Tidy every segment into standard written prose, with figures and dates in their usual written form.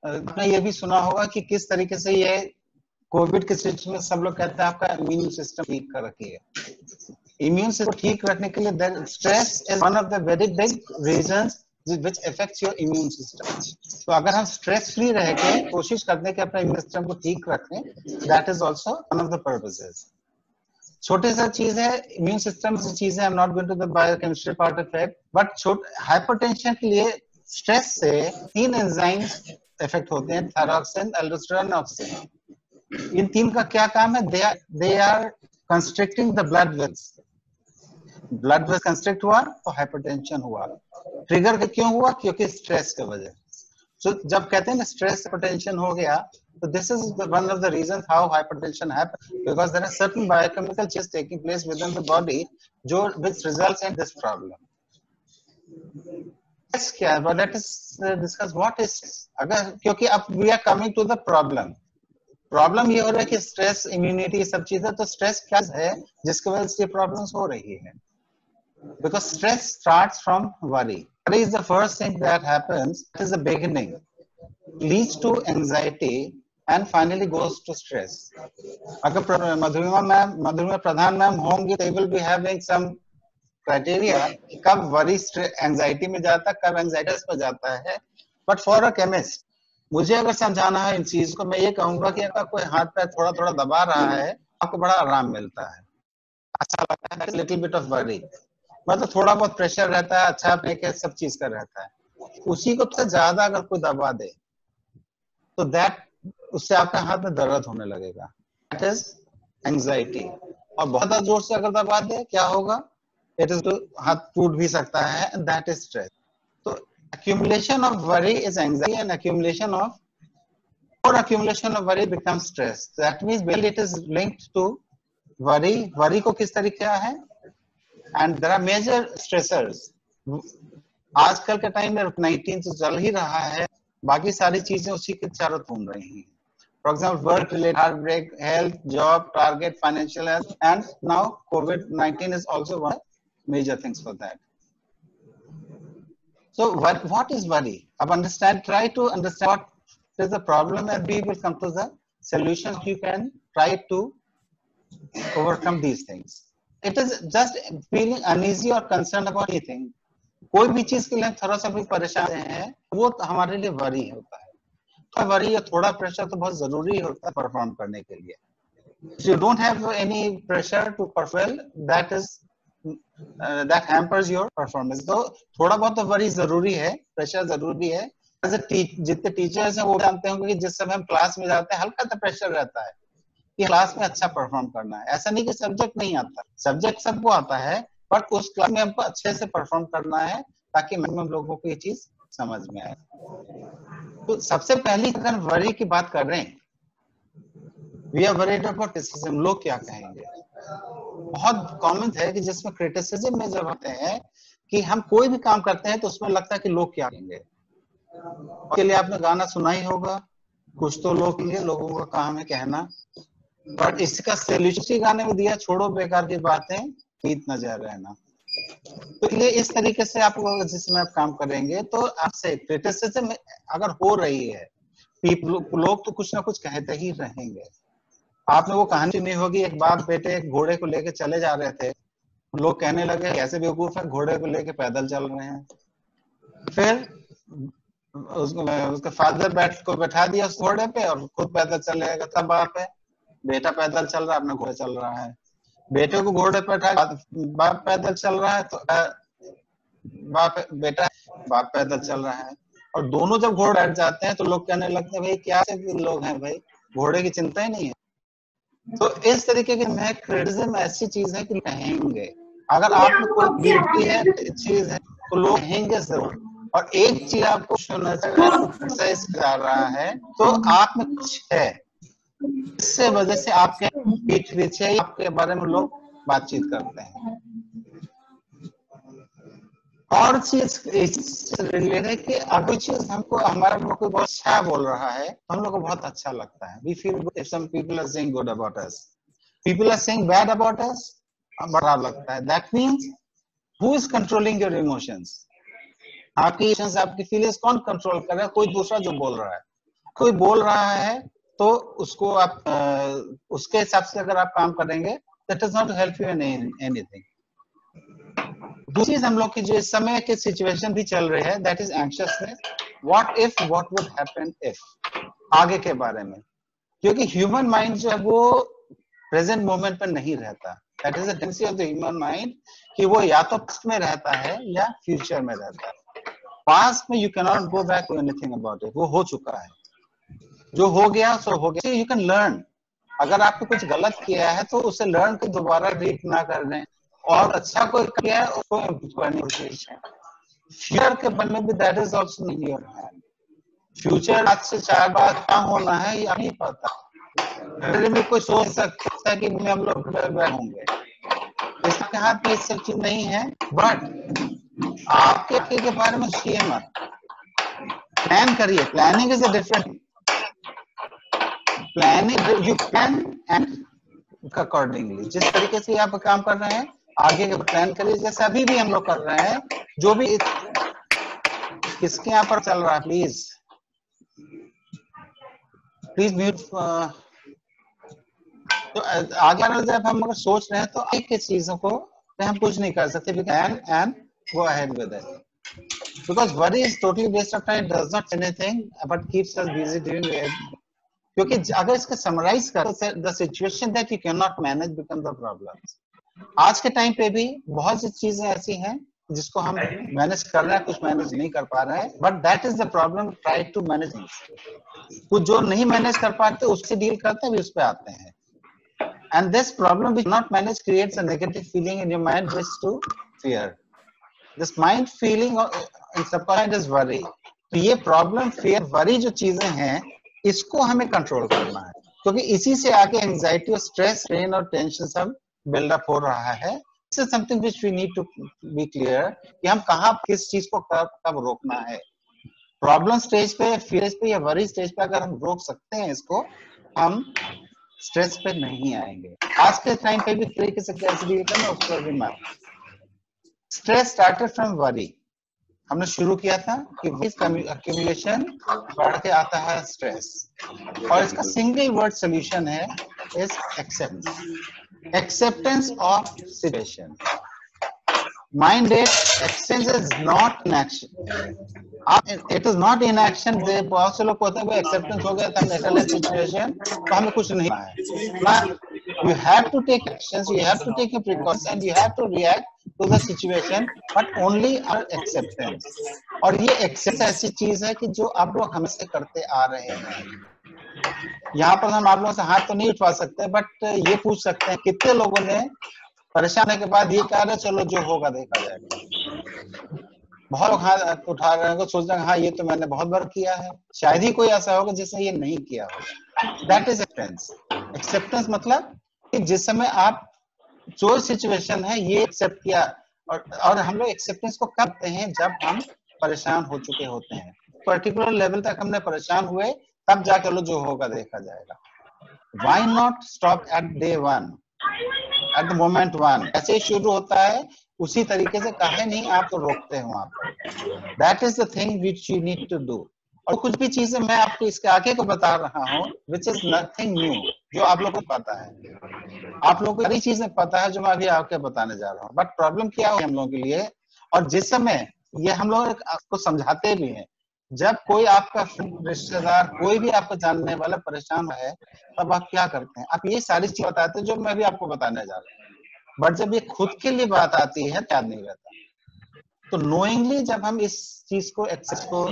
आपने ये भी सुना होगा कि किस तरीके से ये कोविड के सिचुएशन में सब लोग कहते हैं आपका इम्यून सिस्टम ठीक कर रखिए। इम्यून सिस्टम ठीक रखने के लिए stress is one of the very big reasons which affects your immune system. तो अगर हम स्ट्रेस फ्री रह के कोशिश करते हैं कि अपने इम्यून सिस्टम को ठीक रखें, that is also one of the purposes. छोटे सा चीज है, इम्यून सिस्टम की चीज है, I am not going to the biochemistry part of it, but hypertension के लिए स्ट्रेस से 3 एंजाइम्स इफेक्ट होते हैं, थायरॉक्सिन, एल्डोस्टेरोन, ऑक्सिन। इन 3 का क्या काम है? They are constricting the blood vessels. Blood vessels constrict हुआ तो हाइपरटेंशन हुआ। ट्रिगर क्यों हुआ? क्योंकि स्ट्रेस की वजह। So, जब कहते हैं ना स्ट्रेस हाइपरटेंशन हो गया, तो this is one of the reasons how hypertension happens, because there are certain biochemical changes taking place within the body which results in this problem. Stress क्या है? But let us discuss what is stress. अगर क्योंकि अब we are coming to the problem. Problem ये हो रहा है कि स्ट्रेस, इम्यूनिटी, सब चीजें, तो स्ट्रेस क्या है जिसकी वजह से प्रॉब्लम्स हो रही है? Because stress starts from worry. Worry is the first thing that happens. It is the beginning, leads to anxiety, and finally goes to stress. अगर मधुरिमा प्रधान मैम होंगी, they will be having some criteria कब worry anxiety में जाता है, कब anxiety में जाता है. But for a chemist, मुझे अगर समझाना है इन चीज को, मैं ये कहूंगा कि अगर कोई हाथ पैर थोड़ा थोड़ा दबा रहा है, आपको बड़ा आराम मिलता है, अच्छा लगता है, लिटिल बिट ऑफ वरी, मतलब थोड़ा बहुत प्रेशर रहता है, अच्छा पे सब चीज का रहता है। उसी को तो ज्यादा अगर कोई दबा दे तो दैट उससे आपके हाथ में दर्द होने लगेगा, दैट इज एंजाइटी। और बहुत जोर से अगर दबा दे क्या होगा? इट इज हाथ टूट भी सकता है, दैट इज स्ट्रेस। तो accumulation of worry is anxiety, and accumulation of worry becomes stress. That means well, it is linked to worry. Worry को किस तरीके का है? And there are major stressors. आजकल के टाइम में 19 तो चल ही रहा है, बाकी सारी चीजें उसी के चारों घूम रही हैं। For example, work related, heartbreak, health, job, target, financial health, and now COVID-19 is also one major things for that. So what is worry? Try to understand what is the problem, and we will come to the solutions. You can try to overcome these things. It is just feeling uneasy or concerned about anything. कोई भी चीज के लिए थोड़ा सा भी परेशान है, वो हमारे लिए वरी होता है। तो वरी या थोड़ा प्रेशर तो बहुत जरूरी होता है परफॉर्म करने के लिए। If you don't have any pressure to perform, that hampers your performance. तो थोड़ा बहुत तो वरी जरूरी है, प्रेशर जरूरी है। जितने टीचर्स हैं वो जानते होंगे कि जिस समय हम क्लास में जाते हैं हल्का सा प्रेशर रहता है कि क्लास में अच्छा परफॉर्म करना है। ऐसा नहीं कि सब्जेक्ट नहीं आता, सब्जेक्ट सबको आता है, पर उस क्लास में हमको अच्छे से परफॉर्म करना है ताकि मैक्सिमम लोगों को ये चीज समझ में आए। तो सबसे पहली अगर वरी की बात कर रहे हैं, we are worried about criticism, लोग क्या कहेंगे। बहुत कॉमन है कि जिसमें क्रिटिसिज्म में जब आते हैं कि हम कोई भी काम करते हैं तो उसमें लगता है कि लोग क्या कहेंगे। उसके लिए आपने गाना सुना ही होगा, कुछ तो लोग कहेंगे, लोगों का काम है कहना। बट इसका सोल्यूशन गाने में दिया, छोड़ो बेकार की बातें, गीत नजर रहना। तो ये इस तरीके से आप जिसमें आप काम करेंगे तो आपसे क्रिटिसिज्म अगर हो रही है, लोग तो कुछ ना कुछ कहते ही रहेंगे। आपने वो कहानी सुनी होगी, एक बाप बेटे एक घोड़े को लेके चले जा रहे थे, लोग कहने लगे कैसे बेवकूफ है, घोड़े को लेके पैदल चल रहे हैं। फिर उसका फादर बैठा दिया उस घोड़े पे और खुद पैदल चलेगा। तब बाप है, बेटा पैदल चल रहा है, अपना घोड़े चल रहा है। बेटे को घोड़े पर बैठा, बाप पैदल चल रहा है, तो बाप पैदल चल रहा है। और दोनों जब घोड़े बैठ जाते हैं तो लोग कहने लगते हैं भाई क्या लोग हैं भाई, घोड़े की चिंता ही नहीं है। तो इस तरीके की क्रिटिसिज्म ऐसी चीज है कि कहेंगे, अगर आप में कोई ब्यूटी है, चीज है, तो लोग कहेंगे जरूर। और एक चीज आपको एक्सरसाइज करा रहा है तो आप में कुछ है, इससे वजह से आपके पीठ पीछे आपके बारे में लोग बातचीत करते हैं। और चीज रिलेटेड कि अगर चीज हमको हमारा कोई बहुत अच्छा बोल रहा है तो हम लोग को बहुत अच्छा लगता है। We feel good if some people are saying good about us. People are saying bad about us, बुरा लगता है। That means who is controlling your emotions? आपकी इमोशंस, आपकी फीलिंग्स कौन कंट्रोल कर रहा है? कोई दूसरा जो बोल रहा है। कोई बोल रहा है तो उसको आप उसके हिसाब से अगर आप काम करेंगे, that is not help you in anything. दूसरी हम लोग की जो इस समय की सिचुएशन भी चल रही है, that is anxiousness, what if, what would happen if, आगे के बारे में। क्योंकि ह्यूमन माइंड जो है वो प्रेजेंट मोमेंट पर नहीं रहता। That is the tendency of the human mind कि वो या तो पास्ट में रहता है या फ्यूचर में रहता है। पास्ट में you can not go back to anything about it, वो हो चुका है, जो हो गया सो हो गया। यू कैन लर्न, अगर आपने कुछ गलत किया है तो उसे लर्न के दोबारा रिपीट ना करने, और अच्छा कोई किया है उसको इम्प्रूव करने की कोशिश है। फ्यूचर के बारे में भी that is also in your hand. Future आज से 4 बार क्या होना है ये नहीं पता। मेरे में कोई सोच सकता है कि हम लोग होंगे, इसके हाथ में सब चीज नहीं है। बट आपके के बारे में सोचिए मत, प्लान करिए। Planning is a different, planning you plan and accordingly, जिस तरीके से आप काम कर रहे हैं आगे का प्लान करिए, जैसे अभी भी हम लोग कर रहे हैं। जो भी किसके यहाँ पर चल रहा है, प्लीज प्लीज म्यूट। तो आगे जब हम अगर सोच रहे हैं तो एक चीजों को हम कुछ नहीं कर सकते, we can and go ahead with it, because worry is totally waste of time, does not anything but keeps us busy doing it. क्योंकि अगर इसका समराइज कर, the situation that you cannot manage become the problem. आज के time पे भी बहुत सी चीजें ऐसी हैं जिसको हम मैनेज कर रहे हैं, कुछ मैनेज नहीं कर पा रहे हैं, but that is the problem, try to manage. कुछ जो नहीं मैनेज कर पाते उससे डील करते हैं, उस पे आते हैं। And this problem which not managed creates a negative feeling in your mind, which to fear. This mind feeling in subconscious is worry. तो ये प्रॉब्लम, फियर, वरी जो चीजें हैं इसको हमें कंट्रोल करना है, क्योंकि इसी से आगे एंजाइटी और स्ट्रेस, पेन और टेंशन सब बिल्डअप हो रहा है। This is something which we need to be clear कि हम कहाँ किस चीज को कब रोकना है। प्रॉब्लम स्टेज पे, फियर पे या वरी स्टेज पे अगर हम रोक सकते हैं इसको, हम स्ट्रेस पे नहीं आएंगे। आज के टाइम पे भी तरीके से कैसे डील करना उस पर भी मैं, स्ट्रेस स्टार्टेड फ्रॉम वरी। हमने शुरू किया था कि एक्यूमुलेशन बढ़ के आता है स्ट्रेस, और इसका सिंगल वर्ड सॉल्यूशन है is acceptance, acceptance of situation. Minded actions is not in action. It is not in action. बहुत से लोग कहते हैं वो एक्सेप्टेंस हो गया था, नेचुरल सिचुएशन, तो हमें कुछ नहीं है। You have to take actions, you have to take a precautions, and you have to react to the situation, but only our acceptance. और ये एक्सेप्टेंस ऐसी चीज है कि जो आप लोग हमेशा करते आ रहे हैं। यहाँ पर हम आप लोगों से हाथ तो नहीं उठवा सकते, बट ये पूछ सकते हैं कितने लोगों ने परेशान होने के बाद ये कह रहे चलो जो होगा देखा जाएगा। बहुत लोग हाथ उठा रहे हैं, सोच रहे हैं हाँ ये तो मैंने बहुत बार किया है, शायद ही कोई ऐसा होगा जिसने ये नहीं किया होगा। That is acceptance. एक्सेप्टेंस मतलब कि जिस समय आप जो सिचुएशन है ये एक्सेप्ट किया, और हम लोग एक्सेप्टेंस को करते हैं जब हम परेशान हो चुके होते हैं, पर्टिकुलर लेवल तक हमने परेशान हुए, तब जाकर लो जो होगा देखा जाएगा। Why not stop at day one, at the moment one? ऐसे ही शुरू होता है उसी तरीके से, काहे नहीं आप तो रोकते हो वहां पर। That is the thing which you need to do. और कुछ भी चीजें मैं आपको इसके आगे को बता रहा हूँ, which is nothing new, जो आप लोगों को पता है। आप लोगों को सारी चीजें पता है जो मैं अभी आपको बताने जा रहा हूँ, बट प्रॉब्लम क्या है हम लोगों के लिए, और जिस समय ये हम लोग आपको समझाते भी हैं, जब कोई आपका रिश्तेदार, कोई भी आपको जानने वाला परेशान है, तब आप क्या करते हैं, आप ये सारी चीज बताते हैं जो मैं भी आपको बताने जा रहा हूँ। बट जब ये खुद के लिए बात आती है याद नहीं रहता। तो नोइंगली जब हम इस चीज को, एक्सेस को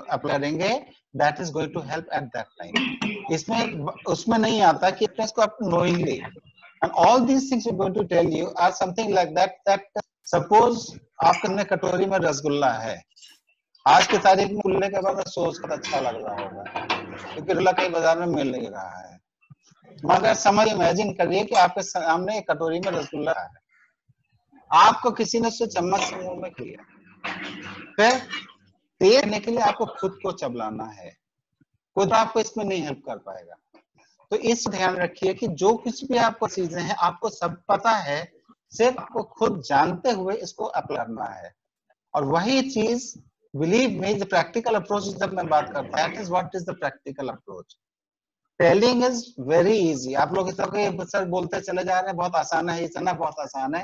अप्लाई करेंगे, that is going to help at that time. इसमें उसमें नहीं आता कि इसको आप knowingly, and all these things I am going to tell you are something like that suppose आपके कटोरी में रसगुल्ला है, आज की तारीख में खुलने के बाद सोच कर अच्छा लग रहा होगा, क्योंकि रसगुल्ला कहीं बाजार में मिल नहीं रहा है। मगर समझ, इमेजिन करिए कि आपके सामने एक कटोरी में रसगुल्ला है, आपको किसी ने उससे चम्मच से मुंह में किया, फिर तेज करने के लिए आपको खुद को चबलाना है, खुद आपको इसमें नहीं हेल्प कर पाएगा। तो इस ध्यान रखिए कि जो कुछ भी आपको चीजें हैं आपको सब पता है, सिर्फ आपको खुद जानते हुए इसको अप्लाई करना है। और वही चीज believe me the practical approach जब मैं बात करता हूं, that is what is the practical approach. Telling is very easy, आप लोग इस तरह सर बोलते चले जा रहे हैं बहुत आसान है, इतना बहुत आसान है,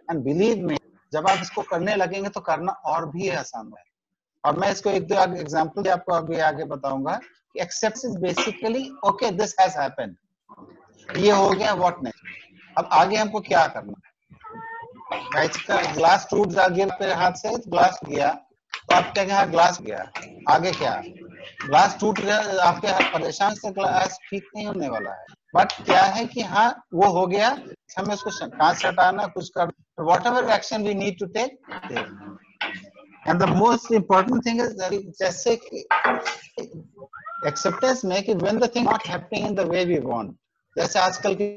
एंड बिलीव मी जब आप इसको करने लगेंगे तो करना और भी आसान है। और मैं इसको एक दो एग्जांपल आपको अभी आगे बताऊंगा कि accept is basically okay this has happened, ये हो गया, व्हाट नेक्स्ट, अब आगे हमको क्या करना है। इसका ग्लास टूट गया मेरे हाथ से, ग्लास गया तो आप क्या कहें ग्लास गया, आगे क्या, ग्लास टूट गया, आपके परेशान से ग्लास ठीक नहीं होने वाला है, बट क्या है कि हाँ वो हो गया, हमें उसको कांच हटाना कुछ कर, whatever action we need to take. And the most important thing is जैसे एक्सेप्टेंस में कि when the thing not happening in the way we want, जैसे आजकल की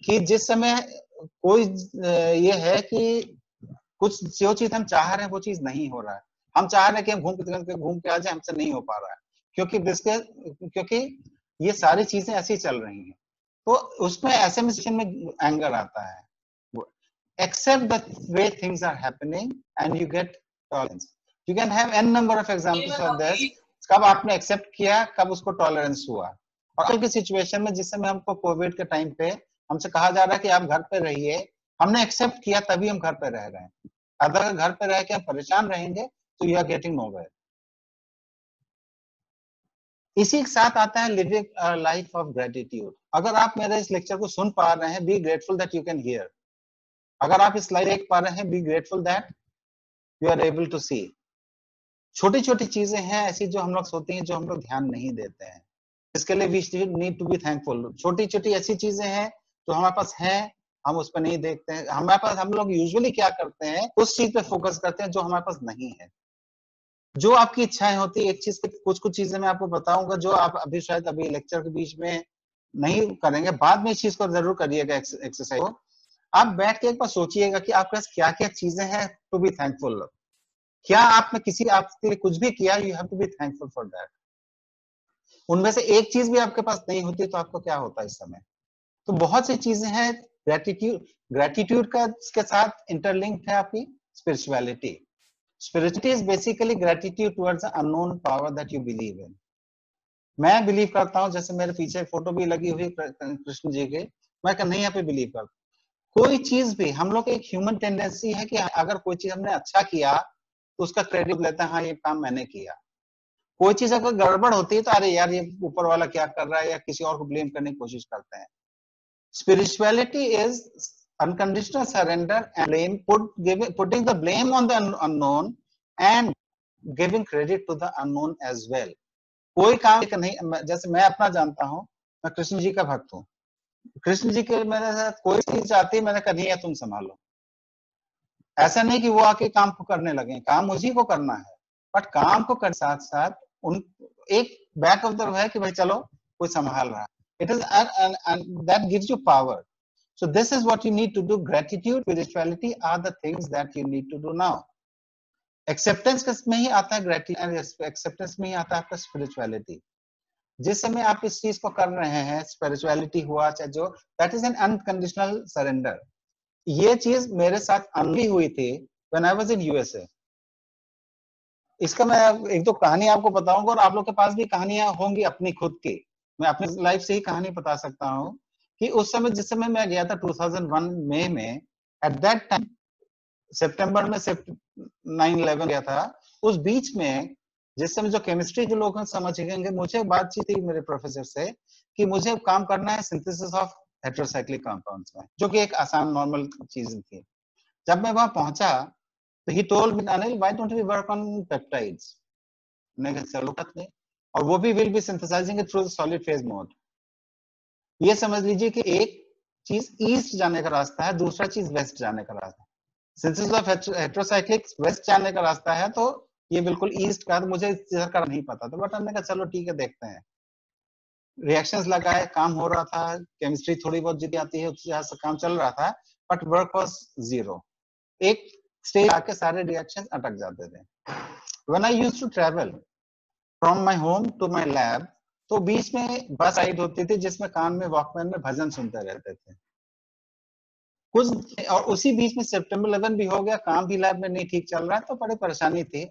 कि जिस समय कोई ये है कि कुछ जो चीज हम चाह रहे हैं वो चीज नहीं हो रहा है, हम चाह रहे हैं कि हम घूम के आ जाए, हमसे नहीं हो पा रहा है, क्योंकि ये सारी चीजें ऐसी चल रही हैं, तो उसमें ऐसे में सिचुएशन में एंगर आता है। Accept the way things are happening and you get tolerance. You can have an number of examples of this, कब आपने एक्सेप्ट किया, कब उसको टॉलरेंस हुआ। और कल की सिचुएशन में जिस समय हमको कोविड के टाइम पे हमसे कहा जा रहा है कि आप घर पे रहिए, हमने एक्सेप्ट किया तभी हम घर पे रह रहे हैं, अगर घर पे रह के हम परेशान रहेंगे तो यू आर गेटिंग नोवेयर। इसी के साथ आता है living a life of gratitude. अगर आप मेरे इस लेक्चर को सुन पा रहे हैं, be grateful that you can hear. अगर आप इस लाइव देख पा रहे हैं, be grateful that you are able to see. छोटी छोटी चीजें हैं ऐसी जो हम लोग सोते हैं, जो हम लोग ध्यान नहीं देते हैं, इसके लिए we need to be thankful. छोटी छोटी ऐसी चीजें हैं जो हमारे पास हैं, हम उस पर नहीं देखते हैं, हमारे पास, हम लोग यूजुअली क्या करते हैं, उस चीज पे फोकस करते हैं जो हमारे पास नहीं है। जो आपकी इच्छाएं होती है, एक चीज कुछ कुछ चीजें मैं आपको बताऊंगा जो आप अभी शायद अभी लेक्चर के बीच में नहीं करेंगे, बाद में इस चीज को जरूर करिएगा एक्सरसाइज को। आप बैठ के एक बार सोचिएगा कि आपके पास क्या क्या चीजें हैं टू बी थैंकफुल। क्या आपने किसी आपके लिए कुछ भी किया, you have to be thankful for that. उनमें से एक चीज भी आपके पास नहीं होती तो आपको क्या होता इस समय। तो बहुत सी चीजें हैं। ग्रेटिट्यूड, ग्रेटिट्यूड का के साथ इंटरलिंक है आपकी spirituality. Spirituality is basically gratitude towards the unknown power that you believe in. मैं बिलीव करता हूँ, जैसे मेरे पीछे फोटो भी लगी हुई कृष्ण जी के, मैं कन्हैया पे बिलीव करता हूँ। कोई चीज भी, हम लोग एक ह्यूमन टेंडेंसी है कि अगर कोई चीज हमने अच्छा किया तो उसका क्रेडिट लेते हैं, हाँ ये काम मैंने किया। कोई चीज अगर गड़बड़ होती है तो अरे यार ये ऊपर वाला क्या कर रहा है, या किसी और को ब्लेम करने की कोशिश करते हैं। Spirituality is unconditional surrender and blame, putting the blame on the unknown and giving credit to the unknown as well. कोई काम नहीं, जैसे मैं अपना जानता हूँ, मैं कृष्ण जी का भक्त हूँ, कृष्ण जी के मेरे साथ कोई चीज आती है, मैंने कहा है तुम संभालो। ऐसा नहीं कि वो आके काम को करने लगे, काम मुझी को करना है, बट काम को कर साथ साथ उन एक बैक ऑफ द है कि भाई चलो कोई संभाल रहा है। It is and that gives you power. So this is what you need to do. Gratitude, spirituality are the things that you need to do now. Acceptance में ही आता है ग्रेटिट्यूड, एक्सेप्टेंस में ही आता है आपका स्पिरिचुअलिटी। जिस समय आप इस चीज को कर रहे हैं, स्पिरिचुअलिटी हुआ चाहे जो, that is an unconditional surrender. ये चीज मेरे साथ अनली हुई थी when I was in USA. इसका मैं एक दो कहानी आपको बताऊंगा, और आप लोग के पास भी कहानियां होंगी अपनी खुद की। मैं अपनी लाइफ से ही कहानी बता सकता हूँ कि उस समय, जिस समय मैं गया था 2001 मई में, एट दैट टाइम सितंबर में 9/11 गया था, उस बीच में जिस समय जो केमिस्ट्री के लोग समझ गएंगे, मुझे बातचीत थी मेरे प्रोफेसर से कि मुझे काम करना है सिंथेसिस ऑफ हेटेरोसाइक्लिक कंपाउंड्स में, जो कि एक आसान नॉर्मल चीज थी। जब मैं वहां पहुंचा तो ही told me, Anil why don't we work on peptides. मैंने कहा चलो करते हैं, और वो भी will be synthesising it through solid phase mode. ये समझ लीजिए कि एक चीज ईस्ट जाने का रास्ता है, दूसरा चीज वेस्ट जाने का रास्ता है। सिंथेसिस ऑफ हेटेरोसाइक्लिक वेस्ट जाने का रास्ता है, तो ये बिल्कुल ईस्ट का, तो मुझे इस चीज का नहीं पता था, बट हमने कहा चलो ठीक है देखते हैं। रिएक्शंस लगाए, काम हो रहा था, केमिस्ट्री थोड़ी बहुत जितनी आती है उससे काम चल रहा था, बट वर्क वाज जीरो। एक स्टेज आके सारे रिएक्शंस अटक जाते थे। When I used to travel from my home to my lab, तो बीच में बस राइड होती थी जिसमें कान में वॉकमैन में भजन सुनते रहते थे। कुछ, और उसी बीच में सितंबर 11 भी हो गया, काम भी लैब में नहीं ठीक चल रहा है, तो बड़ी परेशानी थी।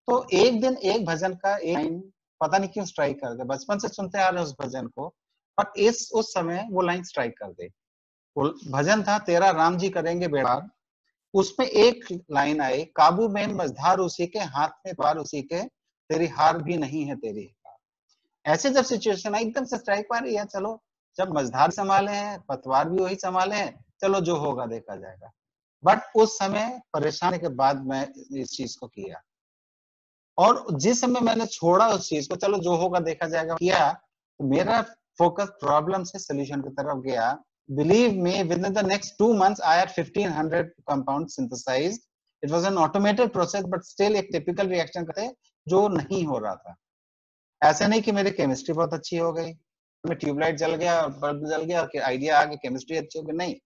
तो एक दिन एक भजन का एक लाइन पता नहीं क्यों स्ट्राइक कर दे, बचपन से सुनते आ रहे हैं उस भजन को, बट उस समय वो लाइन स्ट्राइक कर दे। वो भजन था तेरा राम जी करेंगे बेड़ार, उसमें एक लाइन आई, काबू में मझधार उसी के, हाथ में पार उसी के, तेरी हार भी नहीं है तेरी हार। ऐसे जब सिचुएशन आई एकदम से स्ट्राइक मारी है, चलो जब मझधार संभाले हैं, पतवार भी वही संभाले हैं, चलो जो होगा देखा जाएगा। बट उस समय परेशानी के बाद मैं इस चीज को किया, और जिस समय मैंने छोड़ा उस चीज को, चलो जो होगा देखा जाएगा किया, तो मेरा फोकस प्रॉब्लम से सोल्यूशन की तरफ गया। Believe me, within the next 2 months, I had 1500 compounds synthesized. It was an automated process, but still एक typical reaction करते जो नहीं हो रहा था। ऐसा नहीं कि मेरी केमिस्ट्री बहुत अच्छी हो गई, मैं ट्यूबलाइट जल गया, बल्ब जल गया, आइडिया आ गया, केमिस्ट्री अच्छी हो गई, नहीं।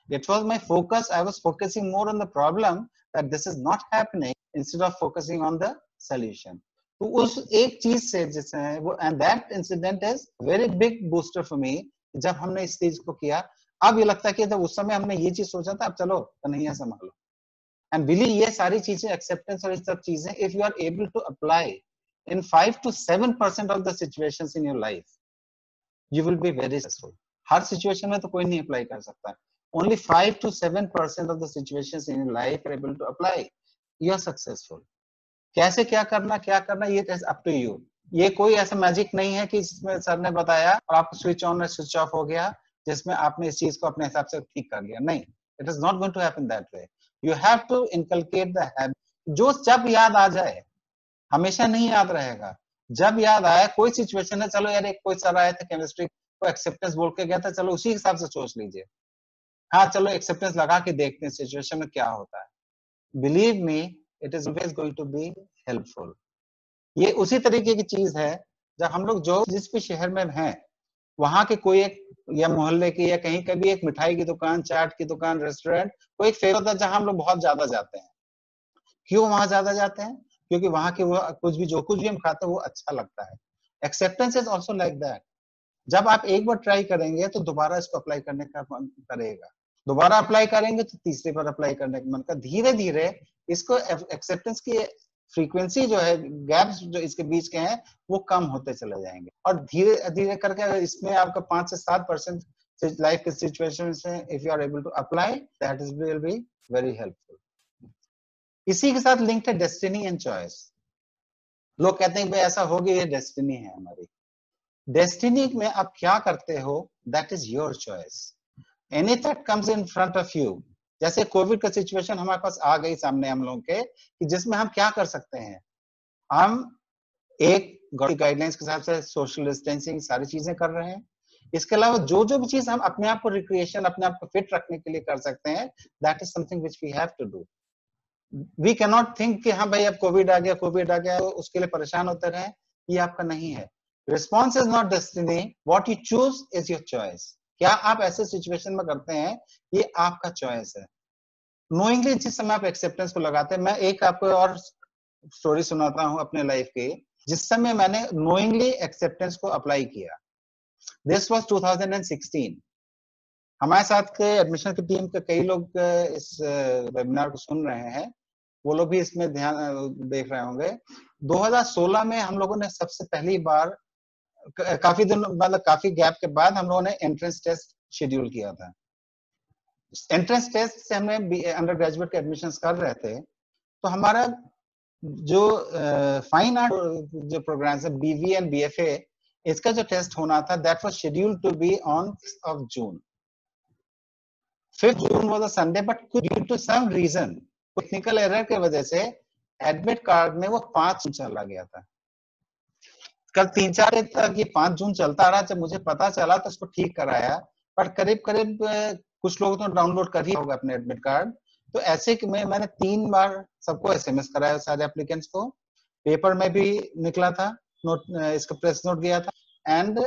It was my focus. I was focusing more on the problem that this is not happening instead of focusing on the solution. तो उस एक चीज से जिससे वो, and that incident is very big booster for me. जब हमने इस चीज को किया, अब ये लगता है कि जब उस समय हमने ये चीज सोचा था, अब चलो कन्हैया संभालो। And believe ये सारी चीजें, acceptance और इस सब चीजें, if you are able to apply in 5 to 7% of the situations in your life, you will be very successful. Her situation में तो कोई नहीं अप्लाई कर सकता। Only 5 to 7% of the situations in your life are able to apply. You are successful. कैसे क्या करना ये is up to you. ये कोई ऐसा मैजिक नहीं है कि इसमें सर ने बताया और आपको स्विच ऑन और स्विच ऑफ हो गया, जिसमें आपने इस चीज को अपने हिसाब से ठीक कर लिया, नहीं। It is not going to happen that way. You have to inculcate the habit. जो जब याद आ जाए, हमेशा नहीं याद रहेगा, जब याद आए कोई सिचुएशन है, चलो यार एक कोई सर आए थे केमिस्ट्री को एक्सेप्टेंस बोल के गया था, चलो उसी हिसाब से सोच लीजिए, हाँ चलो एक्सेप्टेंस लगा के देखते हैं सिचुएशन में क्या होता है। Believe me, it is always going to be helpful. ये उसी तरीके की चीज है, जब हम लोग जो जिस भी शहर में हैं, वहां के कोई एक या मोहल्ले की या कहीं का भी एक मिठाई की दुकान, चाट की दुकान, रेस्टोरेंट, कोई एक फेवरेट होता है जहां हम लोग बहुत ज्यादा जाते हैं। क्यों वहां ज्यादा जाते हैं? क्योंकि वहां के वो कुछ भी हम खाते हैं वो अच्छा लगता है। Acceptance is also like that. जब आप एक बार ट्राई करेंगे तो दोबारा इसको अप्लाई करने का मन करेगा, दोबारा अप्लाई करेंगे तो तीसरी बार अप्लाई करने का मन का, धीरे धीरे इसको एक्सेप्टेंस की फ्रीक्वेंसी जो है, गैप्स जो इसके बीच के हैं, वो कम होते चले जाएंगे, और धीरे धीरे करके अगर इसमें आपका 5 से 7% लाइफ के सिचुएशन में if you are able to apply, that is will be very helpful. इसी के साथ लिंक्ड है डेस्टिनी एंड चॉइस। लोग कहते हैं भाई ऐसा हो गया, ये डेस्टिनी है हमारी। डेस्टिनी में आप क्या करते हो, that is your choice. Any thought comes in front of you, जैसे कोविड का सिचुएशन हमारे पास आ गई सामने हम लोगों के, कि जिसमें हम क्या कर सकते हैं, हम एक गाइडलाइंस के हिसाब से सोशल डिस्टेंसिंग सारी चीजें कर रहे हैं। इसके अलावा जो जो भी चीज हम अपने आप को रिक्रिएशन, अपने आप को फिट रखने के लिए कर सकते हैं, that is something which we have to do. We can not think कि हाँ भाई अब कोविड आ गया उसके लिए परेशान होते रहे, ये आपका नहीं है। Response is not destiny, what you choose is your choice. क्या आप ऐसे सिचुएशन में करते हैं, ये आपका चॉइस है। नोइंगली जिस समय आप एक्सेप्टेंस को लगाते हैं, मैं एक आपको और स्टोरी सुनाता हूं अपने लाइफ की, जिस समय मैंने नोइंगली एक्सेप्टेंस को अप्लाई किया। This was 2016। हमारे साथ के एडमिशन की टीम के कई लोग इस वेबिनार को सुन रहे हैं, वो लोग भी इसमें ध्यान देख रहे होंगे। 2016 में हम लोगों ने सबसे पहली बार, काफी दिन मतलब काफी गैप के बाद, हम लोगों ने एंट्रेंस टेस्ट शेड्यूल किया था। एंट्रेंस टेस्ट से हमें अंडर ग्रेजुएट के एडमिशंस कर रहे थे, तो हमारा जो फाइन आर्ट जो प्रोग्राम है बीवी एंड बीएफए, इसका जो टेस्ट होना था, that was scheduled to be on 5th of June। 5th June was a Sunday, but due to some reason, technical error की वजह से एडमिट कार्ड में वो 5 जून चला गया था। कल 3-4 दिन तक ये 5 जून चलता रहा। जब मुझे पता चला तो उसको ठीक कराया, पर करीब करीब कुछ लोग तो डाउनलोड कर ही होगा अपने एडमिट कार्ड। तो ऐसे कि मैंने 3 बार सबको एसएमएस कराया, सारे एप्लीकेंट्स को, पेपर में भी निकला था नोट, इसका प्रेस नोट गया था, एंड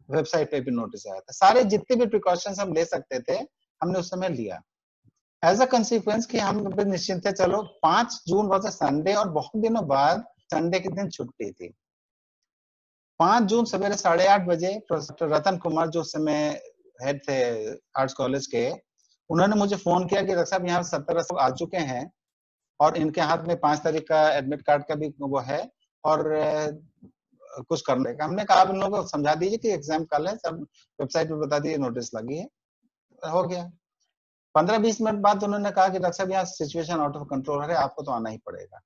वेबसाइट पे भी नोटिस आया था। सारे जितने भी प्रिकॉशंस हम ले सकते थे हमने उस समय लिया। एज अ कंसिक्वेंस कि हम निश्चिंत थे, चलो 5 जून वाज अ संडे, और बहुत दिनों बाद संडे के दिन छुट्टी थी। 5 जून सवेरे 8:30 बजे प्रोफेसर रतन कुमार, जो समय हेड थे आर्ट्स कॉलेज के, उन्होंने मुझे फोन किया कि डॉक्टर साहब यहाँ 70-80 लोग आ चुके हैं और इनके हाथ में 5 तारीख का एडमिट कार्ड का भी वो है और कुछ कर लेगा। हमने कहा आप इन लोगों को समझा दीजिए कि एग्जाम कल है, सब वेबसाइट पे बता दीजिए नोटिस लगी है, हो गया। 15-20 मिनट बाद उन्होंने कहा कि डॉक्टर साहब यहाँ सिचुएशन आउट ऑफ कंट्रोल है, आपको तो आना ही पड़ेगा।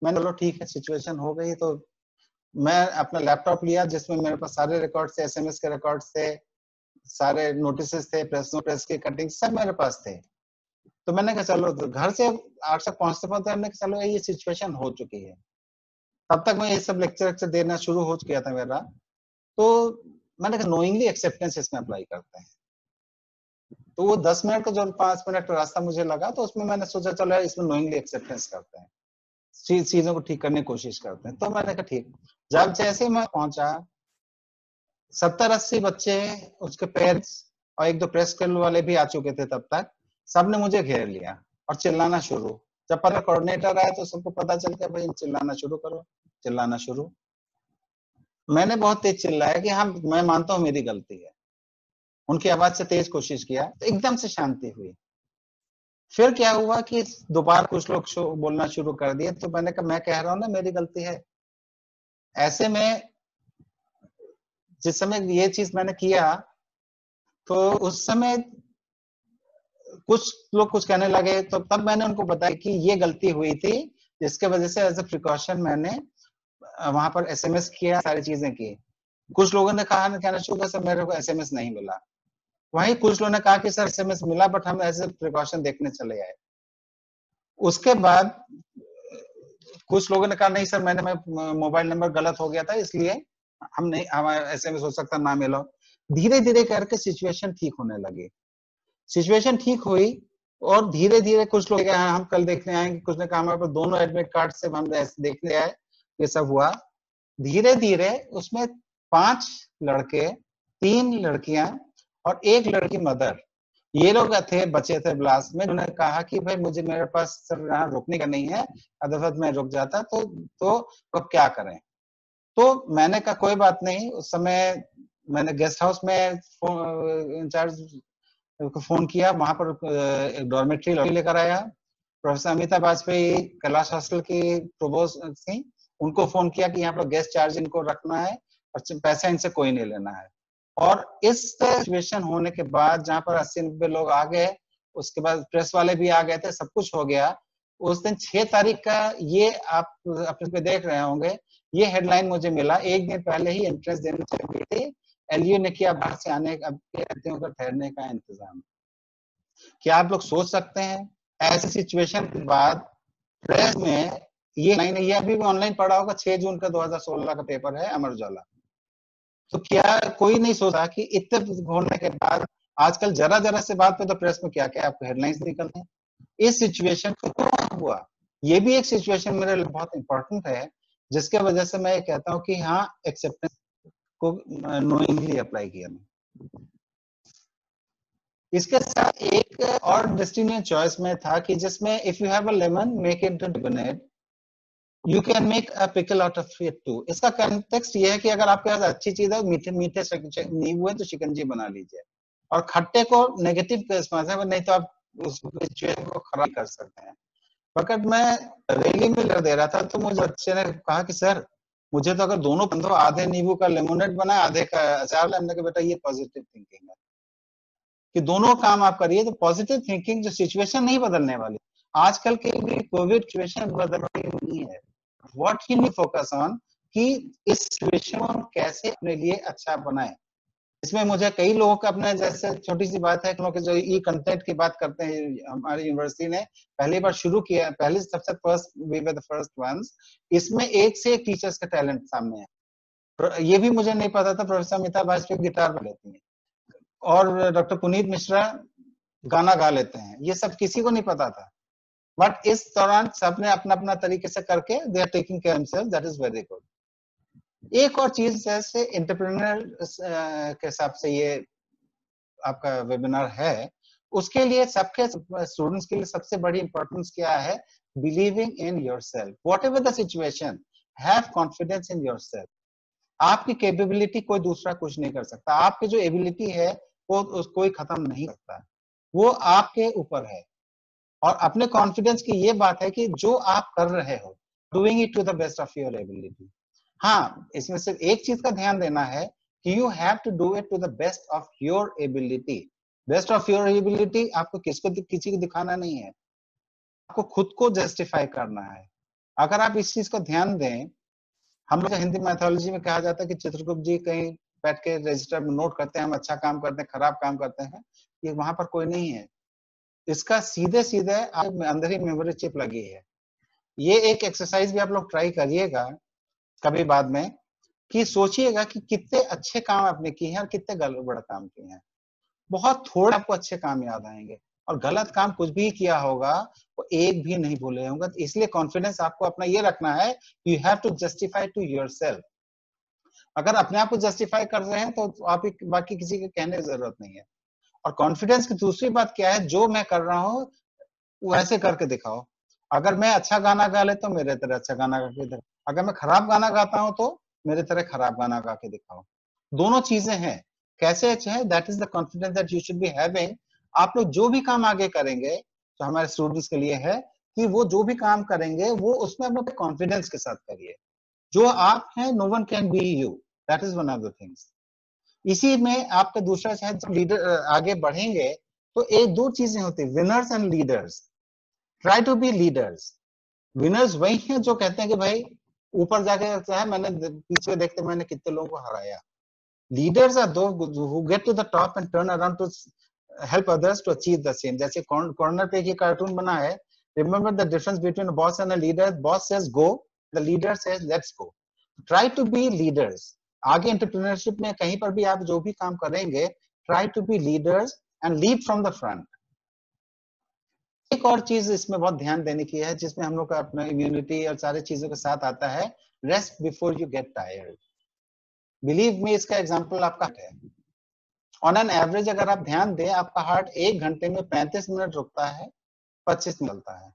मैंने बोला ठीक है, सिचुएशन हो गई। तो मैं अपना लैपटॉप लिया जिसमें मेरे पास सारे रिकॉर्ड थे, एसएमएस के रिकॉर्ड थे, सारे नोटिस थे, प्रेस के कटिंग सब मेरे पास थे। तो मैंने कहा चलो, तो घर से आज तक पहुंचते पहुंचते हमने कहा चलो ये सिचुएशन हो चुकी है। तब तक मैं ये सब लेक्चर देना शुरू हो गया था मेरा। तो मैंने कहा नोइंगली एक्सेप्टेंस इसमें अप्लाई करते हैं। तो वो 10 मिनट का जो 5 मिनट का रास्ता मुझे लगा, तो उसमें मैंने सोचा चलो यार इसमें नोइंगली एक्सेप्टेंस करते हैं, चीजों को ठीक करने की कोशिश करते हैं। तो मैंने कहा ठीक। जब जैसे मैं पहुंचा, 70-80 बच्चे, उसके पेरेंट्स और 1-2 प्रेस क्लब वाले भी आ चुके थे तब तक। सबने मुझे घेर लिया और चिल्लाना शुरू। जब पहले कोऑर्डिनेटर आया तो सबको पता चल गया भाई चिल्लाना शुरू करो, चिल्लाना शुरू। मैंने बहुत तेज चिल्लाया कि हाँ मैं मानता हूँ मेरी गलती है। उनकी आवाज से तेज कोशिश किया तो एकदम से शांति हुई। फिर क्या हुआ कि दोबारा कुछ लोग बोलना शुरू कर दिए। तो मैंने कहा मैं कह रहा हूँ ना मेरी गलती है। ऐसे में जिस समय ये चीज मैंने किया तो उस समय कुछ लोग कुछ कहने लगे, तो तब मैंने उनको बताया कि ये गलती हुई थी, जिसके वजह से एज ए प्रिकॉशन मैंने वहां पर एसएमएस किया, सारी चीजें की। कुछ लोगों ने कहना शुरू किया सर मेरे को एसएमएस नहीं मिला। वहीं कुछ लोगों ने कहा कि सर एसएमएस मिला बट हम एज ए प्रिकॉशन देखने चले आए। उसके बाद कुछ लोगों ने कहा नहीं सर मैंने मोबाइल नंबर गलत हो गया था इसलिए हम नहीं, हमारा एसएमएस हो सकता ना मिला। धीरे धीरे करके सिचुएशन ठीक होने लगी। सिचुएशन ठीक हुई और धीरे धीरे कुछ लोग हाँ हम कल देखने आएंगे, कुछ ने कहा हमारे पास दोनों एडमिट कार्ड से हम देखने आए। ये सब हुआ। धीरे धीरे उसमें 5 लड़के, 3 लड़कियां और 1 लड़की मदर, ये लोग थे बचे थे ब्लास्ट में। उन्होंने कहा कि भाई मुझे मेरे पास सर यहाँ रुकने का नहीं है, अदरवाइज मैं रुक जाता। तो अब क्या करें। तो मैंने कहा कोई बात नहीं। उस समय मैंने गेस्ट हाउस में इंचार्ज को फोन किया, वहां पर एक डॉर्मेट्री लेकर आया। प्रोफेसर अमिता वाजपेयी कैलाश हॉस्टल की प्रोवोस्ट थी, उनको फोन किया कि यहाँ पर गेस्ट चार्ज इनको रखना है और पैसा इनसे कोई नहीं लेना है। और इस सिचुएशन होने के बाद जहां पर 80-90 लोग आ गए, उसके बाद प्रेस वाले भी आ गए थे, सब कुछ हो गया। उस दिन 6 तारीख का ये आप अपने पे देख रहे होंगे, ये हेडलाइन मुझे मिला। एक दिन पहले ही एंट्रेंस देने चली गई थी, एलयू ने किया बाहर से आने का ठहरने का इंतजाम। क्या आप लोग सोच सकते हैं ऐसी सिचुएशन के बाद प्रेस में ये लाइन, ये अभी भी ऑनलाइन पढ़ा होगा, 6 जून का 2016 का पेपर है अमर उजाला। तो क्या कोई नहीं सोचा कि इतने होने के बाद आजकल जरा जरा से बात पे तो प्रेस में क्या क्या आपको हेडलाइंस निकलते हैं। इस सिचुएशन को क्यों हुआ, ये भी एक सिचुएशन मेरे लिए बहुत इंपॉर्टेंट है, जिसके वजह से मैं कहता हूँ कि हाँ एक्सेप्टेंस को नोइंगली अप्लाई किया। इसके साथ एक और डेस्टिनी चॉइस में था कि जिसमें if you have a lemon make it into lemonade, you can make a pickle out of it too. इसका कॉन्टेक्स्ट ये है कि अगर आपके पास अच्छी चीज है, मीठे मीठे नींबू है तो शिकंजी बना लीजिए, और खट्टे को नेगेटिव के इस्तेमाल से, नहीं तो आप उस सिचुएशन को खराब कर सकते हैं। वक्त मैं रैली में कर दे रहा था तो मुझे बच्चे ने कहा कि सर मुझे तो अगर दोनों बंदो, आधे नींबू का लेमोनेड बना, आधे का अचार, हमने कहा बेटा ये पॉजिटिव थिंकिंग है कि दोनों काम आप करिए। तो पॉजिटिव थिंकिंग जो सिचुएशन नहीं बदलने वाली, आजकल के भी कोविड सिचुएशन बदल रही नहीं है। What you need focus on कि इस सिचुएशन को कैसे अपने लिए अच्छा बनाए। इसमें मुझे कई लोगों का अपना, जैसे छोटी सी बात है, जो ई कंटेंट की बात करते हैं, हमारी यूनिवर्सिटी ने पहली बार शुरू किया, पहले सबसे first, we were the first ones. इसमें एक से एक टीचर्स का टैलेंट सामने है। ये भी मुझे नहीं पता था प्रोफेसर अमिता वाजपेयी गिटार बजा लेती है और डॉक्टर पुनीत मिश्रा गाना गा लेते हैं, ये सब किसी को नहीं पता था। बट इस दौरान सबने अपना अपना तरीके से करके they are taking care himself, that is very good. एक और चीज जैसे एंटरप्रेन्योर के हिसाब से ये आपका वेबिनार है, उसके लिए सबके स्टूडेंट्स के लिए सबसे बड़ी इंपॉर्टेंस क्या है, believing in yourself, whatever the situation, have confidence in yourself. आपकी कैपेबिलिटी कोई दूसरा कुछ नहीं कर सकता, आपकी जो एबिलिटी है वो कोई खत्म नहीं करता। वो आपके ऊपर है। और अपने कॉन्फिडेंस की ये बात है कि जो आप कर रहे हो, doing it to the best of your ability. हाँ, इसमें सिर्फ एक चीज का ध्यान देना है कि you have to do it to the best of your ability. Best of your ability आपको किसी को दिखाना नहीं है, आपको खुद को जस्टिफाई करना है। अगर आप इस चीज को ध्यान दें, हम लोग हिंदी मैथोलॉजी में कहा जाता है कि चित्रगुप्त जी कहीं बैठ के रजिस्टर में नोट करते हैं, हम अच्छा काम करते हैं, खराब काम करते हैं, ये वहां पर कोई नहीं है। इसका सीधे सीधे आप अंदर ही मेमोरी चिप लगी है। ये एक एक्सरसाइज भी आप लोग ट्राई करिएगा कभी बाद में, कि सोचिएगा कि कितने अच्छे काम आपने किए हैं और कितने गड़बड़ काम किए हैं। बहुत थोड़े आपको अच्छे काम याद आएंगे, और गलत काम कुछ भी किया होगा वो एक भी नहीं भूले होंगे। तो इसलिए कॉन्फिडेंस आपको अपना ये रखना है, you have to justify to yourself. अगर अपने आप को जस्टिफाई कर रहे हैं तो आप बाकी किसी के कहने की जरूरत नहीं है। और कॉन्फिडेंस की दूसरी बात क्या है, जो मैं कर रहा हूँ वैसे करके दिखाओ। अगर मैं अच्छा गाना गा लेता हूँ, मेरे तरह अच्छा गाना गा के दिखाओ। अगर मैं खराब गाना गाता हूँ तो मेरे तरह खराब गाना गा के दिखाओ। दोनों चीजें हैं। कैसे अच्छे है, that is the confidence that you should be having. आप लोग जो भी काम आगे करेंगे, जो हमारे स्टूडेंट्स के लिए है, कि वो जो भी काम करेंगे वो उसमें अपने कॉन्फिडेंस के साथ करिए। जो आप हैं, no one can be you, that is one of the things. इसी में आपका दूसरा, शायद जब लीडर आगे बढ़ेंगे तो एक दो चीजें होती है, winners and leaders. Try to be leaders. Winners वही हैं जो कहते हैं कि भाई ऊपर जाके है, मैंने पीछे देखते मैंने कितने लोगों को हराया। Leaders are those who get to the top and turn around to help others to achieve the same. जैसे कॉर्नर पे एक कार्टून बना है, remember the difference between boss and a leader. Boss says go, the leader says let's go. Try to be leaders. आगे entrepreneurship में कहीं पर भी आप जो भी काम करेंगे, try to be leaders and lead from the front. एक और चीज इसमें बहुत ध्यान देने की है, जिसमें हम लोग का अपना इम्यूनिटी और सारी चीजों के साथ आता है, rest before you get tired. Believe me, इसका एग्जांपल आपका है। ऑन एन एवरेज अगर आप ध्यान दें, आपका हार्ट 1 घंटे में 35 मिनट रुकता है, 25 मिलता है,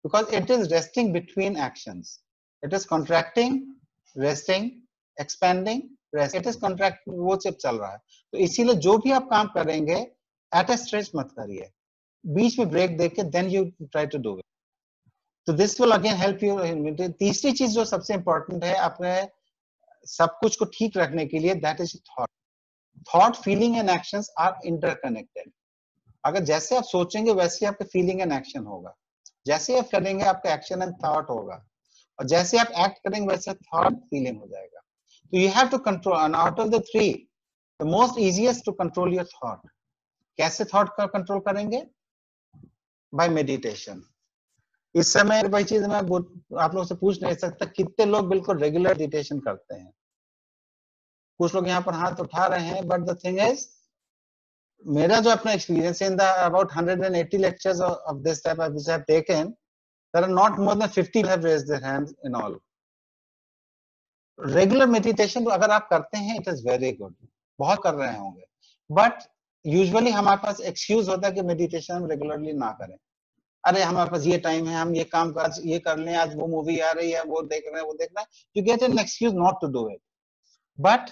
because it is resting between actions. It is contracting, resting, expanding, rest. It is contract, वो सब चल रहा है। तो इसीलिए जो भी आप काम करेंगे, एट ए स्ट्रेच मत करिए, बीच में ब्रेक देके then you try to do it. तो this will again help you. तीसरी चीज जो सबसे इंपॉर्टेंट है अपने सब कुछ को ठीक रखने के लिए, that is thought. Thought, feeling and actions are interconnected. अगर जैसे आप सोचेंगे वैसे आपका फीलिंग एंड एक्शन होगा, जैसे आप करेंगे आपका एक्शन एंड थॉट होगा, और जैसे आप एक्ट करेंगे वैसे थॉट फीलिंग हो जाएगा। तो you have to control, and out of the three the most easiest to control your thought. कैसे थॉट का कंट्रोल करेंगे? By meditation. इस समय वही चीज मैं आप लोग से पूछ नहीं सकता, कितने लोग बिल्कुल रेगुलर मेडिटेशन करते हैं। कुछ लोग यहाँ पर हाथ उठा रहे हैं, बट द थिंग इज, मेरा जो अपना एक्सपीरियंस है, in the about 180 lectures of this type which I have taken, there are not more than 50 have raised their hands in all. Regular meditation अगर आप करते हैं, इट इज वेरी गुड, बहुत कर रहे होंगे, बट यूजुअली हमारे पास एक्सक्यूज होता है कि मेडिटेशन हम रेगुलरली ना करें। अरे हमारे पास ये टाइम है, हम ये काम कर ये कर लें, आज वो मूवी आ रही है, वो देख रहे हैं, वो देख रहे हैं, you get an excuse not to do it. But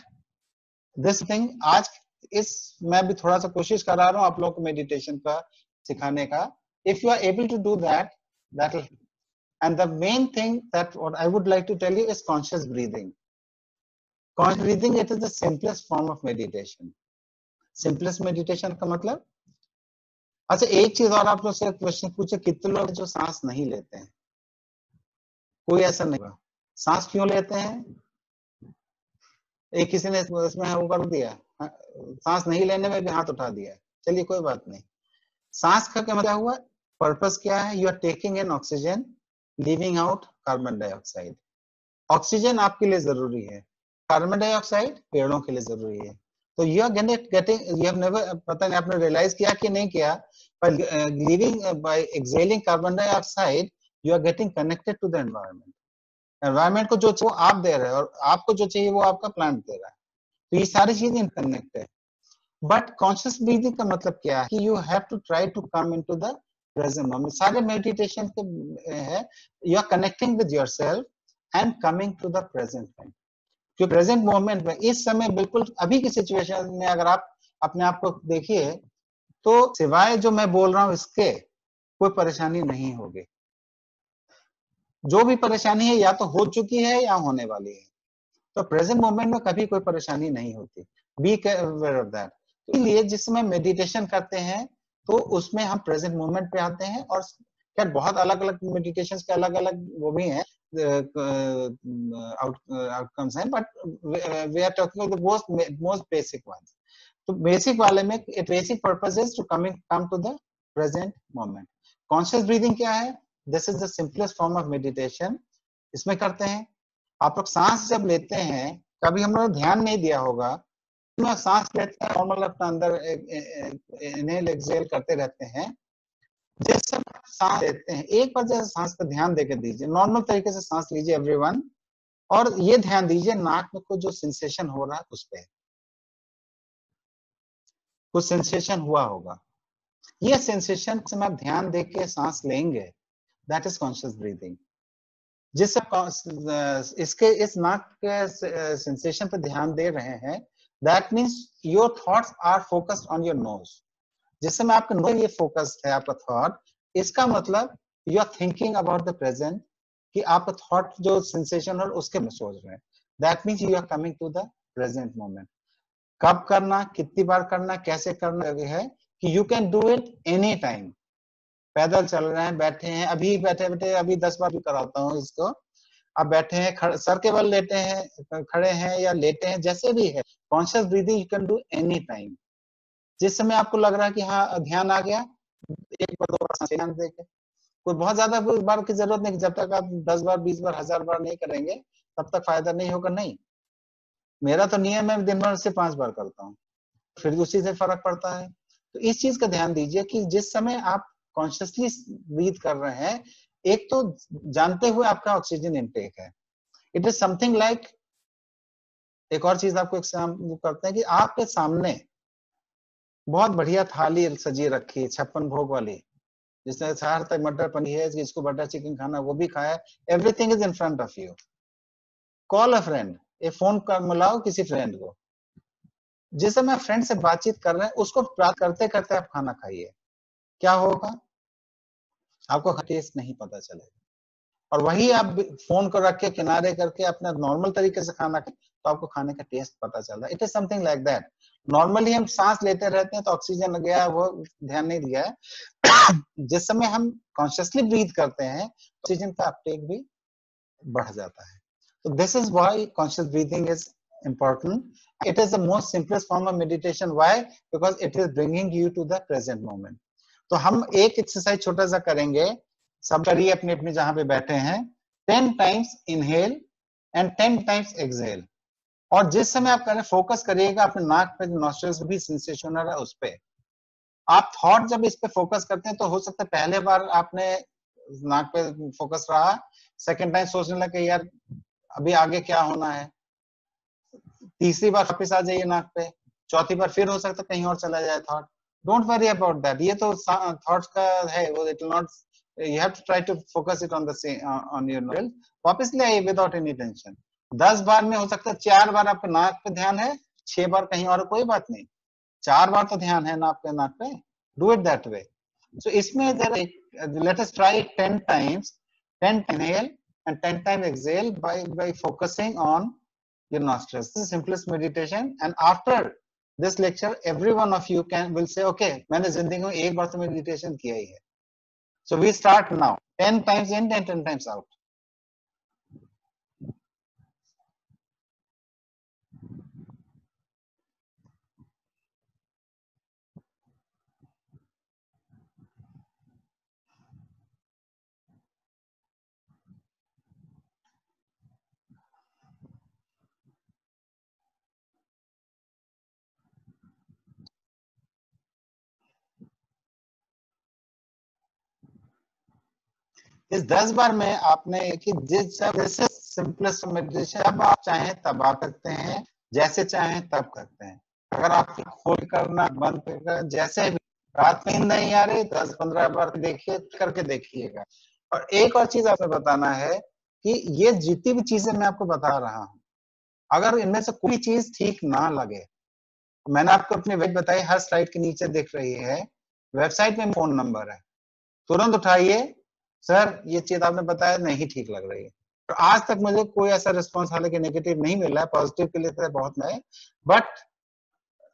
this thing, आज इस मैं भी थोड़ा सा कोशिश करा रहा हूँ आप लोगों को मेडिटेशन का सिखाने का। If you are able to do that, that will, and the main thing that what I would like to tell you is conscious breathing. Conscious breathing, it is the simplest form of meditation. Simplest meditation का मतलब, अच्छा एक चीज और आप लोग से question पूछे, कितने लोग जो सांस नहीं लेते हैं? कोई ऐसा नहीं होगा। सांस क्यों लेते हैं? एक किसी ने इसमें वो कर दिया, सांस नहीं लेने में भी हाथ उठा दिया। चलिए कोई बात नहीं। सांस का क्या मतलब हुआ, पर्पस क्या है? You are taking in oxygen, leaving out carbon dioxide. Oxygen आपके लिए जरूरी है, कार्बन डाइऑक्साइड पेड़ों के लिए जरूरी है। तो you are getting, you have never, पता नहीं आपने रियलाइज किया कि नहीं किया, पर living by exhaling carbon dioxide, you are getting connected to the environment. Environment को जो वो आप दे रहे हैं और आपको जो चाहिए वो आपका प्लांट दे रहा है। तो ये सारी चीजें इंटरकनेक्टेड है। बट कॉन्शियस ब्रीदिंग का मतलब क्या है कि you have to try to come into the present moment. सारे मेडिटेशन के है, you are connecting with yourself and coming to the present time. जो प्रेजेंट मोमेंट में, इस समय बिल्कुल अभी की सिचुएशन में अगर आप अपने आप को देखिए, तो सिवाय जो मैं बोल रहा हूं इसके कोई परेशानी नहीं होगी। जो भी परेशानी है या तो हो चुकी है या होने वाली है। तो प्रेजेंट मोमेंट में कभी कोई परेशानी नहीं होती। Be aware of that. इसलिए जिस समय मेडिटेशन करते हैं तो उसमें हम प्रेजेंट मोमेंट पे आते हैं। और खैर बहुत अलग अलग मेडिटेशन के अलग अलग वो भी हैं आउटकम्स हैं, but we are talking the most basic ones. तो बेसिक वाले में basic purpose is to come to the present moment. Conscious breathing क्या है? This is the simplest form of meditation. इसमें करते हैं आप लोग सांस जब लेते हैं, कभी हम लोग ध्यान नहीं दिया होगा, तो सांस लेते हैं नॉर्मल अपना अंदर इनहेल एक्सहेल करते रहते हैं। जिस समय सांस लेते हैं एक बार जैसे सांस पर ध्यान देकर दीजिए, नॉर्मल तरीके से सांस लीजिए एवरीवन, और ये ध्यान दीजिए नाक में कुछ जो सेंसेशन हो रहा है उस पर कुछ सेंसेशन हुआ होगा। ये सेंसेशन से आप ध्यान देके सांस लेंगे, दैट इज कॉन्शियस ब्रीदिंग। जिस इसके इस नाक के सेंसेशन पे ध्यान दे रहे हैं, that means your thoughts are focused on your nose. जिस समय आपका नोज ये फोकस्ड है आपका थॉट, इसका मतलब you are thinking about the present, कि आपका थॉट जो सेंसेशन और उसके में सोच रहे हैं। That means you are coming to the present moment. कब करना, कितनी बार करना, कैसे करना है कि you can do it any time. पैदल चल रहे हैं, बैठे हैं, अभी बैठे बैठे अभी 10 बार भी कराता हूँ इसको। आप बैठे हैं, सर के बल लेटे हैं, खड़े हैं या लेटे हैं, जैसे भी है, conscious breathing you can do any time. जिस समय आपको लग रहा है कि हाँ ध्यान आ गया, एक बार 2 बार ध्यान देके, कोई बहुत ज्यादा बार की जरूरत नहीं। जब तक आप 10 बार 20 बार 1000 बार नहीं करेंगे तब तक फायदा नहीं होगा। नहीं, मेरा तो नियम है दिन भर से 5 बार करता हूँ, फिर उसी से फर्क पड़ता है। तो इस चीज का ध्यान दीजिए कि जिस समय आप कॉन्शियसली ब्रीथ कर रहे हैं, एक तो जानते हुए आपका ऑक्सीजन इनटेक है। इट इज समथिंग लाइक, एक और चीज आपको करते हैं कि आपके सामने बहुत बढ़िया थाली सजी रखी है 56 भोग वाली, जिसमें चार तक मटर पनीर है, जिसको बटर चिकन खाना वो भी खाया, everything is in front of you. Call a friend, एक फोन कर मिलाओ किसी फ्रेंड को। जिस समय फ्रेंड से बातचीत कर रहे हैं उसको बात करते करते आप खाना खाइए। क्या होगा? आपको टेस्ट नहीं पता चलेगा। और वही आप फोन को रख के किनारे करके अपना नॉर्मल तरीके से खाना खाएं तो आपको खाने का टेस्ट पता चल रहा है। It is something like that. Normally हम सांस लेते रहते हैं तो ऑक्सीजन गया, वो ध्यान नहीं दिया है। जिस समय हम कॉन्शियसली ब्रीथ करते हैं ऑक्सीजन का अपटेक भी बढ़ जाता है। तो this is why conscious breathing is important. It is the most simplest form of meditation. Why? Because it is bringing you to the present moment. तो हम एक एक्सरसाइज छोटा सा करेंगे, सब करिए अपने अपने जहां पे बैठे हैं। 10 times inhale and 10 times exhale. और जिस समय आप करें फोकस करिएगा अपने नाक पे, नॉस्ट्रिल्स भी सेंसेशन है उस पे। आप थॉट जब इस पे फोकस करते हैं तो हो सकता है पहले बार आपने नाक पे फोकस रहा, सेकंड टाइम सोचने लगे यार अभी आगे क्या होना है, तीसरी बार वापस आ जाइए नाक पे, चौथी बार फिर हो सकता है कहीं और चला जाए thought. Don't worry about that. ये तो थॉट्स का है, वो it will not, you have to try to focus it on the on your nose. वापस ले आइए विदाउट एनी टेंशन। 10 बार में हो सकता है 4 बार आपके नाक पे ध्यान है, 6 बार कहीं और, कोई बात नहीं, 4 बार तो ध्यान है नाक पे। Do it that way. So इसमें let us try 10 times, 10 inhale and 10 times exhale by focusing on your nostrils. This is the simplest meditation. And after this lecture, every one of you will say, okay, मैंने जिंदगी में एक बार तो meditation किया ही है. So we start now. 10 times in and 10 times out. इस 10 बार में आपने कि जैसे सिंपलेस्ट मेडिटेशन, अब आप चाहें तब आप करते हैं, जैसे चाहें तब करते हैं। अगर आप खोल करना बंद कर, जैसे भी रात में नींद नहीं आ रही 10-15 बार देखिए, करके देखिएगा। और एक और चीज आपको बताना है कि ये जितनी भी चीजें मैं आपको बता रहा हूं, अगर इनमें से कोई चीज ठीक ना लगे मैंने आपको अपनी वेब बताई, हर स्लाइड के नीचे दिख रही है, वेबसाइट में फोन नंबर है, तुरंत उठाइए, सर ये चीज आपने बताया नहीं ठीक लग रही है। तो आज तक मुझे कोई ऐसा रिस्पॉन्स हालांकि नेगेटिव नहीं मिला है, पॉजिटिव के लिए तो बहुत है, बट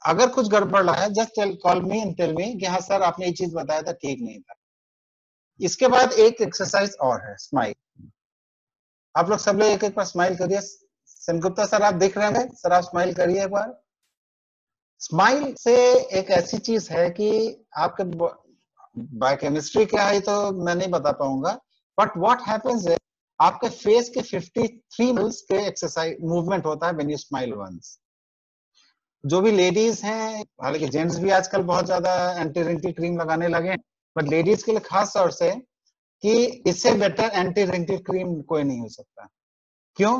अगर कुछ गड़बड़ रहा है just call me and tell me कि हाँ सर आपने ये चीज बताया था ठीक नहीं था। इसके बाद एक एक्सरसाइज और है, स्माइल। आप लोग सब लोग एक एक बार स्माइल करिए। सेनगुप्ता सर आप दिख रहे हैं सर, आप स्माइल करिए एक बार। स्माइल से एक ऐसी चीज है कि आपके बायोकेमिस्ट्री क्या है तो मैं नहीं बता पाऊंगा, बट व्हाट हैपेंस है आपके फेस के 53 मसल्स के एक्सरसाइज मूवमेंट होता है व्हेन यू स्माइल वंस। जो भी लेडीज हैं, हालांकि जेंट्स भी आजकल बहुत ज्यादा एंटी रिंकल क्रीम लगाने लगे, बट लेडीज के लिए खास तौर से कि इससे बेटर एंटी रिंकल क्रीम कोई नहीं हो सकता। क्यों?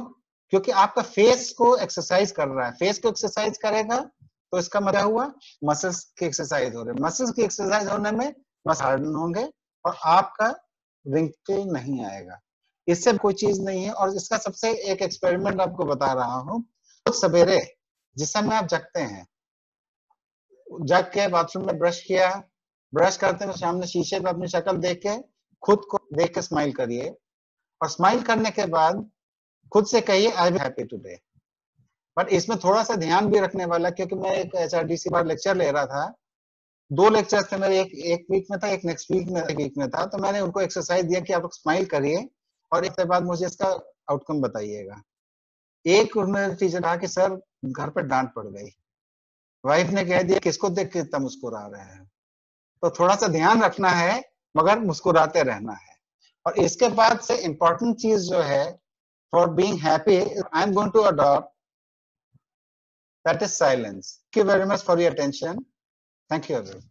क्योंकि आपका फेस को एक्सरसाइज कर रहा है, फेस को एक्सरसाइज करेगा तो इसका मतलब हुआ मसल्स की एक्सरसाइज हो रही है, मसल्स की एक्सरसाइज होने में मसल हार्डन होंगे और आपका रिंकल नहीं आएगा। इससे कोई चीज नहीं है। और इसका सबसे एक एक्सपेरिमेंट आपको बता रहा हूँ, तो सवेरे जिस समय आप जगते हैं, जग के बाथरूम में ब्रश किया, ब्रश करते हुए सामने शीशे पे अपनी शक्ल देख के खुद को देख के स्माइल करिए, और स्माइल करने के बाद खुद से कहिए I am happy today. But इसमें थोड़ा सा ध्यान भी रखने वाला, क्योंकि मैं एक HRDC बार लेक्चर ले रहा था, 2 लेक्चर थे मेरे, एक वीक में था, एक नेक्स्ट वीक में था, तो मैंने उनको एक्सरसाइज दिया कि आप स्माइल करिए और एक बाद मुझे इसका आउटकम बताइएगा। एक उन्होंने टीचर कहा कि सर घर पर डांट पड़ गई, वाइफ ने कह दिया किसको देख के इतना मुस्कुरा रहे हैं। तो थोड़ा सा ध्यान रखना है मगर मुस्कुराते रहना है। और इसके बाद से इंपॉर्टेंट चीज जो है for being happy, I am going to adopt, that is silence. Thank you very much for your attention. Thank you everyone.